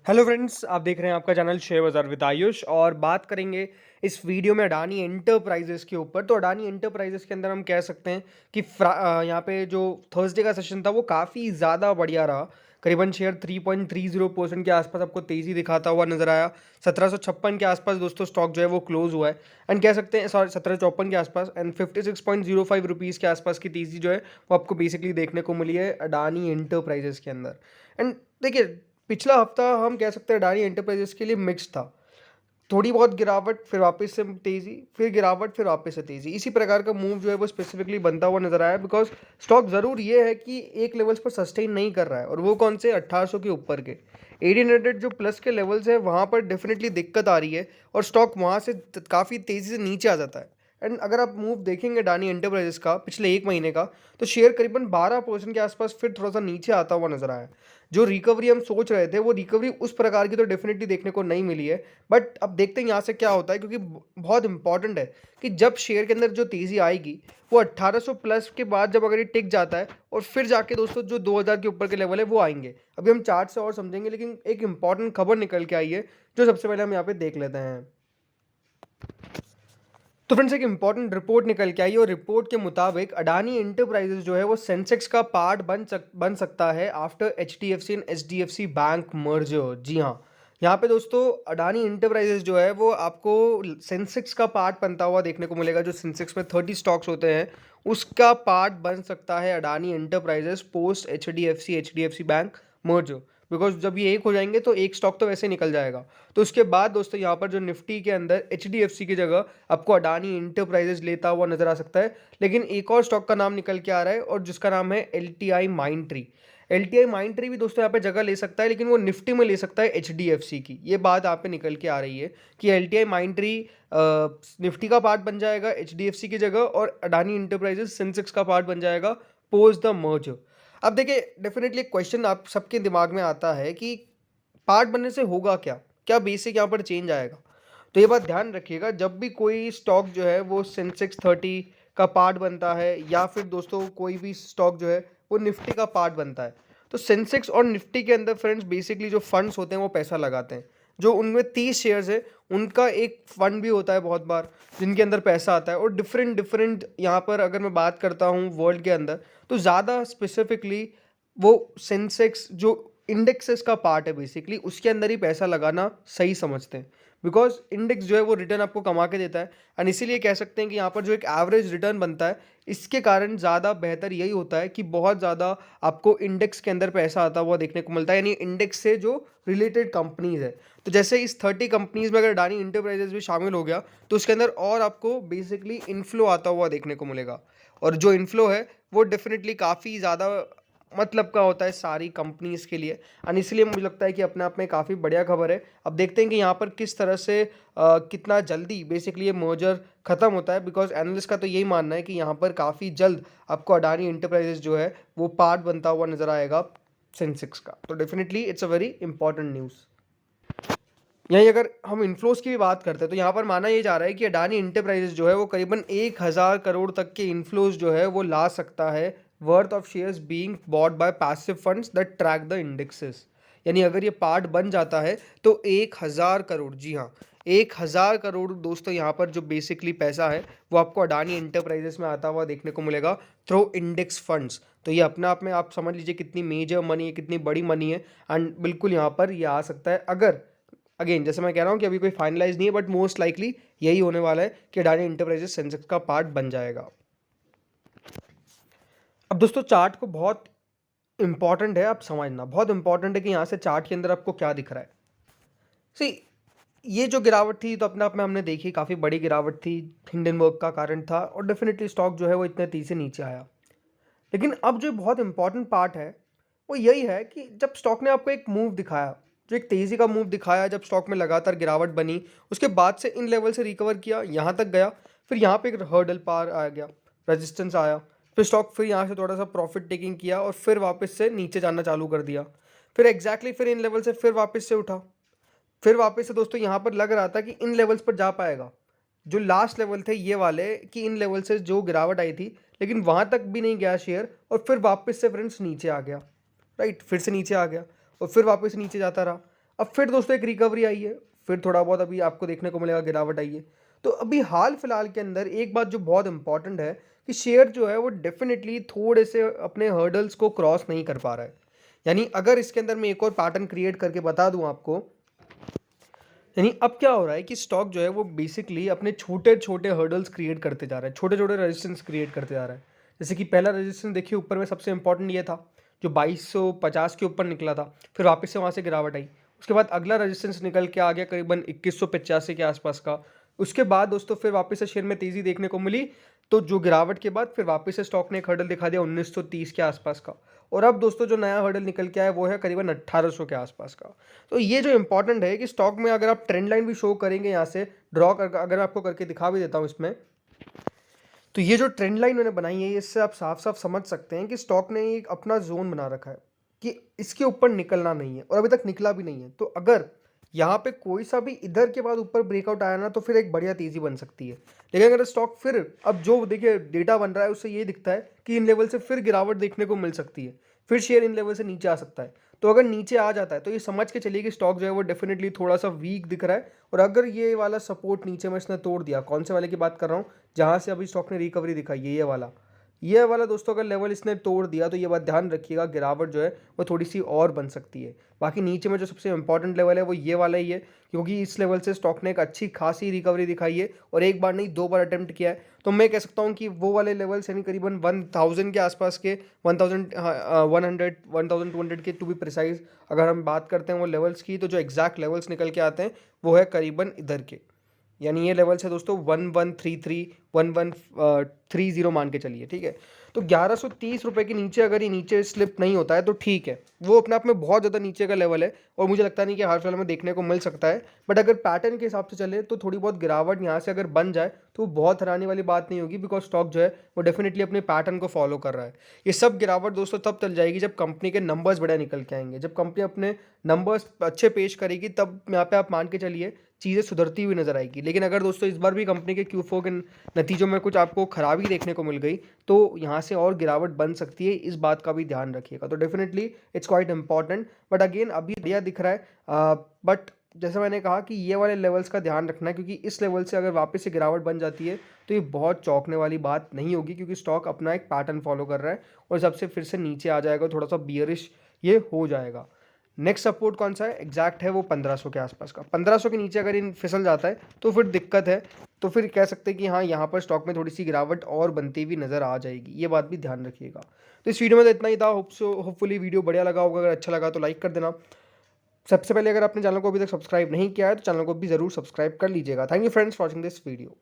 Hello friends, आप देख रहे हैं आपका चैनल शेयर बाजार विद आयुष और बात करेंगे इस वीडियो में अडानी एंटरप्राइजेस के ऊपर। तो अडानी एंटरप्राइजेस के अंदर हम कह सकते हैं कि यहाँ पे जो थर्सडे का सेशन था वो काफ़ी ज़्यादा बढ़िया रहा। करीबन शेयर 3.30% के आसपास आपको तेज़ी दिखाता हुआ नजर आया। 1756 के आसपास दोस्तों स्टॉक जो है वो क्लोज हुआ है एंड कह सकते हैं, सॉरी 1754 के आसपास एंड 56.05 रुपीज़ के आसपास की तेज़ी जो है वो आपको बेसिकली देखने को मिली है अडानी एंटरप्राइजेस के अंदर। एंड देखिए, पिछला हफ्ता हम कह सकते हैं अडानी एंटरप्राइजेस के लिए मिक्स था। थोड़ी बहुत गिरावट, फिर वापस से तेज़ी, फिर गिरावट, फिर वापस से तेज़ी। इसी प्रकार का मूव जो है वो स्पेसिफिकली बनता हुआ नजर आया, बिकॉज स्टॉक ज़रूर ये है कि एक लेवल्स पर सस्टेन नहीं कर रहा है, और वो कौन से 1800 के ऊपर के 1800 जो प्लस के लेवल्स है वहाँ पर डेफिनेटली दिक्कत आ रही है और स्टॉक वहाँ से काफ़ी तेज़ी से नीचे आ जाता है। एंड अगर आप मूव देखेंगे अडानी एंटरप्राइजेस का पिछले एक महीने का, तो शेयर करीबन 12% के आसपास फिर थोड़ा सा नीचे आता हुआ नजर आया। जो रिकवरी हम सोच रहे थे वो रिकवरी उस प्रकार की तो डेफिनेटली देखने को नहीं मिली है। बट अब देखते हैं यहाँ से क्या होता है, क्योंकि बहुत इंपॉर्टेंट है कि जब शेयर के अंदर जो तेज़ी आएगी वो 1800 प्लस के बाद जब अगर ये टिक जाता है और फिर जाके दोस्तों जो 2000 के ऊपर के लेवल है वो आएंगे। अभी हम चार्ट से और समझेंगे, लेकिन एक इंपॉर्टेंट खबर निकल के आई है जो सबसे पहले हम यहाँ पे देख लेते हैं। तो फ्रेंड्स, एक इंपॉर्टेंट रिपोर्ट निकल के आई और रिपोर्ट के मुताबिक अडानी इंटरप्राइजेज जो है वो सेंसेक्स का पार्ट बन सकता है after HDFC and HDFC bank merger. जी हाँ, यहाँ पे दोस्तों अडानी इंटरप्राइजेज जो है वो आपको सेंसेक्स का पार्ट बनता हुआ देखने को मिलेगा। जो सेंसेक्स में 30 स्टॉक्स होते हैं उसका पार्ट बन सकता है Adani enterprises post HDFC bank merger. Because जब ये एक हो जाएंगे तो एक स्टॉक तो वैसे निकल जाएगा। तो उसके बाद दोस्तों यहाँ पर जो निफ्टी के अंदर एचडीएफसी की जगह आपको अडानी इंटरप्राइजेज लेता हुआ नजर आ सकता है। लेकिन एक और स्टॉक का नाम निकल के आ रहा है और जिसका नाम है एलटीआई माइंड ट्री भी दोस्तों यहाँ पे जगह ले सकता है, लेकिन वो निफ्टी में ले सकता है एचडीएफसी की। ये बात यहाँ पे निकल के आ रही है कि एलटीआई माइंड ट्री निफ्टी का पार्ट बन जाएगा एचडीएफसी की जगह, और अडानी इंटरप्राइजेज सेंसेक्स का पार्ट बन जाएगा पोस्ट द मर्जर। अब देखिए, डेफिनेटली क्वेश्चन आप सबके दिमाग में आता है कि पार्ट बनने से होगा क्या, क्या बेसिक यहाँ पर चेंज आएगा। तो ये बात ध्यान रखिएगा, जब भी कोई स्टॉक जो है वो सेंसेक्स 30 का पार्ट बनता है या फिर दोस्तों कोई भी स्टॉक जो है वो निफ्टी का पार्ट बनता है, तो सेंसेक्स और निफ्टी के अंदर फ्रेंड्स बेसिकली जो फंड्स होते हैं वो पैसा लगाते हैं। जो उनमें 30 शेयर्स है उनका एक फंड भी होता है बहुत बार जिनके अंदर पैसा आता है, और डिफरेंट डिफरेंट यहाँ पर अगर मैं बात करता हूँ वर्ल्ड के अंदर, तो ज़्यादा स्पेसिफिकली वो सेंसेक्स जो इंडेक्सेस का पार्ट है बेसिकली उसके अंदर ही पैसा लगाना सही समझते हैं। बिकॉज इंडेक्स जो है वो रिटर्न आपको कमा के देता है, एंड इसीलिए कह सकते हैं कि यहाँ पर जो एक एवरेज रिटर्न बनता है इसके कारण ज़्यादा बेहतर यही होता है कि बहुत ज़्यादा आपको इंडेक्स के अंदर पैसा आता हुआ देखने को मिलता है, यानी इंडेक्स से जो रिलेटेड कंपनीज है। तो जैसे इस 30 कंपनीज में अगर अडानी इंटरप्राइजेज भी शामिल हो गया तो उसके अंदर और आपको बेसिकली इन्फ्लो आता हुआ देखने को मिलेगा, और जो इन्फ्लो है वो डेफिनेटली काफ़ी ज़्यादा मतलब का होता है सारी कंपनीज के लिए। एंड इसलिए मुझे लगता है कि अपने आप में काफ़ी बढ़िया खबर है। अब देखते हैं कि यहाँ पर किस तरह से कितना जल्दी बेसिकली ये मर्जर खत्म होता है, बिकॉज एनालिस्ट का तो यही मानना है कि यहाँ पर काफ़ी जल्द आपको अडानी इंटरप्राइजेज जो है वो पार्ट बनता हुआ नजर आएगा सेंसेक्स का। तो definitely it's a very important news. यहीं अगर हम इन्फ्लोज की भी बात करते हैं तो यहाँ पर माना ये जा रहा है कि अडानी इंटरप्राइजेज जो है वो करीबन 1000 करोड़ तक के इन्फ्लोज जो है वो ला सकता है, worth of shares being bought by passive funds that track the indexes. यानी अगर ये पार्ट बन जाता है तो 1000 करोड़, जी हाँ 1000 करोड़ दोस्तों यहाँ पर जो बेसिकली पैसा है वो आपको अडानी इंटरप्राइजेस में आता हुआ देखने को मिलेगा थ्रू इंडेक्स फंड्स। तो ये अपने आप में आप समझ लीजिए कितनी मेजर मनी है, कितनी बड़ी मनी है। एंड बिल्कुल यहाँ पर ये आ सकता है, अगर अगेन जैसे मैं कह रहा हूँ कि अभी कोई फाइनलाइज नहीं है, बट मोस्ट लाइकली यही होने वाला है कि अडानी इंटरप्राइजेस सेंसेक्स का पार्ट बन जाएगा। अब दोस्तों चार्ट को बहुत इंपॉर्टेंट है, आप समझना बहुत इंपॉर्टेंट है कि यहाँ से चार्ट के अंदर आपको क्या दिख रहा है। सी, ये जो गिरावट थी तो अपने आप में हमने देखी, काफ़ी बड़ी गिरावट थी, हिंडनबर्ग का कारण था और डेफिनेटली स्टॉक जो है वो इतने तेजी से नीचे आया। लेकिन अब जो बहुत इंपॉर्टेंट पार्ट है वो यही है कि जब स्टॉक ने आपको एक मूव दिखाया, जो एक तेज़ी का मूव दिखाया, जब स्टॉक में लगातार गिरावट बनी, उसके बाद से इन लेवल से रिकवर किया, यहाँ तक गया, फिर यहाँ पे एक हर्डल पार आ गया, रेजिस्टेंस आया, फिर स्टॉक फिर यहाँ से थोड़ा सा प्रॉफिट टेकिंग किया और फिर वापस से नीचे जाना चालू कर दिया, फिर एग्जैक्टली फिर इन लेवल से फिर वापस से उठा, फिर वापस से दोस्तों यहाँ पर लग रहा था कि इन लेवल्स पर जा पाएगा। जो लास्ट लेवल थे ये वाले कि इन लेवल से जो गिरावट आई थी, लेकिन वहाँ तक भी नहीं गया शेयर और फिर वापस से फ्रेंड्स नीचे आ गया, राइट, फिर से नीचे आ गया और फिर वापस नीचे जाता रहा। अब फिर दोस्तों एक रिकवरी आई है, फिर थोड़ा बहुत अभी आपको देखने को मिलेगा गिरावट आई है। तो अभी हाल फिलहाल के अंदर एक बात जो बहुत इंपॉर्टेंट है कि शेयर जो है वो डेफिनेटली थोड़े से अपने हर्डल्स को क्रॉस नहीं कर पा रहा है। यानी अगर इसके अंदर मैं एक और पैटर्न क्रिएट करके बता दूं आपको, यानी अब क्या हो रहा है कि स्टॉक जो है वो बेसिकली अपने छोटे छोटे हर्डल्स क्रिएट करते जा रहा है, छोटे छोटे रेजिस्टेंस क्रिएट करते जा रहा है। जैसे कि पहला रेजिस्टेंस देखिए ऊपर में सबसे इंपॉर्टेंट ये था जो 2250 के ऊपर निकला था, फिर वापस से वहाँ से गिरावट आई। उसके बाद अगला रेजिस्टेंस निकल के आ गया करीबन 2185 के आसपास का। उसके बाद दोस्तों फिर वापस से शेयर में तेज़ी देखने को मिली, तो जो गिरावट के बाद फिर वापस से स्टॉक ने एक हर्डल दिखा दिया 1930 के आसपास का। और अब दोस्तों जो नया हर्डल निकल के आया वो है करीबन 1800 के आसपास का। तो ये जो इंपॉर्टेंट है कि स्टॉक में अगर आप ट्रेंड लाइन भी शो करेंगे यहाँ से ड्रॉ कर, अगर आपको करके दिखा भी देता हूँ इसमें, तो ये जो ट्रेंड लाइन मैंने बनाई है इससे आप साफ साफ समझ सकते हैं कि स्टॉक ने एक अपना जोन बना रखा है कि इसके ऊपर निकलना नहीं है और अभी तक निकला भी नहीं है। तो अगर यहाँ पे कोई सा भी इधर के बाद ऊपर ब्रेकआउट आया ना तो फिर एक बढ़िया तेजी बन सकती है। लेकिन अगर स्टॉक फिर अब जो देखिए डेटा बन रहा है उससे ये दिखता है कि इन लेवल से फिर गिरावट देखने को मिल सकती है, फिर शेयर इन लेवल से नीचे आ सकता है। तो अगर नीचे आ जाता है तो ये समझ के चलिए कि स्टॉक जो है वो डेफिनेटली थोड़ा सा वीक दिख रहा है। और अगर ये वाला सपोर्ट नीचे में इसने तोड़ दिया, कौन से वाले की बात कर रहा हूँ, जहाँ से अभी स्टॉक ने रिकवरी दिखाई है, ये वाला दोस्तों अगर लेवल इसने तोड़ दिया तो ये बात ध्यान रखिएगा, गिरावट जो है वो थोड़ी सी और बन सकती है। बाकी नीचे में जो सबसे इंपॉर्टेंट लेवल है वो ये वाला ही है, क्योंकि इस लेवल से स्टॉक ने एक अच्छी खासी रिकवरी दिखाई है और एक बार नहीं 2 बार अटेम्प्ट किया है। तो मैं कह सकता हूँ कि वो वाले लेवल्स यानी करीबन 1000 के आसपास के 1100 1200 के टू बी प्रिसाइज अगर हम बात करते हैं वो लेवल्स की, तो जो एग्जैक्ट लेवल्स निकल के आते हैं वो है करीबन इधर के। यानी ये लेवल्स है दोस्तों 1133 1130 मान के चलिए, ठीक है। तो 1130 रुपये के नीचे अगर ये नीचे स्लिप नहीं होता है तो ठीक है, वो अपने आप में बहुत ज़्यादा नीचे का लेवल है और मुझे लगता नहीं कि हाल फिलहाल में देखने को मिल सकता है। बट अगर पैटर्न के हिसाब से चले तो थोड़ी बहुत गिरावट यहाँ से अगर बन जाए तो बहुत हैरानी वाली बात नहीं होगी, बिकॉज स्टॉक जो है वो डेफिनेटली अपने पैटर्न को फॉलो कर रहा है। ये सब गिरावट दोस्तों तब चल जाएगी जब कंपनी के नंबर्स बढ़िया निकल के आएंगे, जब कंपनी अपने नंबर्स अच्छे पेश करेगी तब यहाँ पे आप मान के चलिए चीज़ें सुधरती हुई नजर आएगी। लेकिन अगर दोस्तों इस बार भी कंपनी के Q4 के नतीजों में कुछ आपको खराबी देखने को मिल गई तो यहाँ से और गिरावट बन सकती है, इस बात का भी ध्यान रखिएगा। तो definitely it's quite important, but again अभी बढ़िया दिख रहा है। बट जैसे मैंने कहा कि ये वाले लेवल्स का ध्यान रखना है, क्योंकि इस लेवल से अगर वापस से गिरावट बन जाती है तो ये बहुत चौंकने वाली बात नहीं होगी, क्योंकि स्टॉक अपना एक पैटर्न फॉलो कर रहा है और सबसे फिर से नीचे आ जाएगा, थोड़ा सा बियरिश ये हो जाएगा। नेक्स्ट सपोर्ट कौन सा है एग्जैक्ट है, वो 1500 के आसपास का। 1500 के नीचे अगर इन फिसल जाता है तो फिर दिक्कत है, तो फिर कह सकते हैं कि हाँ यहाँ पर स्टॉक में थोड़ी सी गिरावट और बनती हुई नज़र आ जाएगी, ये बात भी ध्यान रखिएगा। तो इस वीडियो में तो इतना ही था। होपफुली वीडियो बढ़िया लगा होगा, अगर अच्छा लगा तो लाइक कर देना। सबसे पहले अगर आपने चैनल को अभी तक सब्सक्राइब नहीं किया है तो चैनल को भी ज़रूर सब्सक्राइब कर लीजिएगा। Thank you friends for watching this video.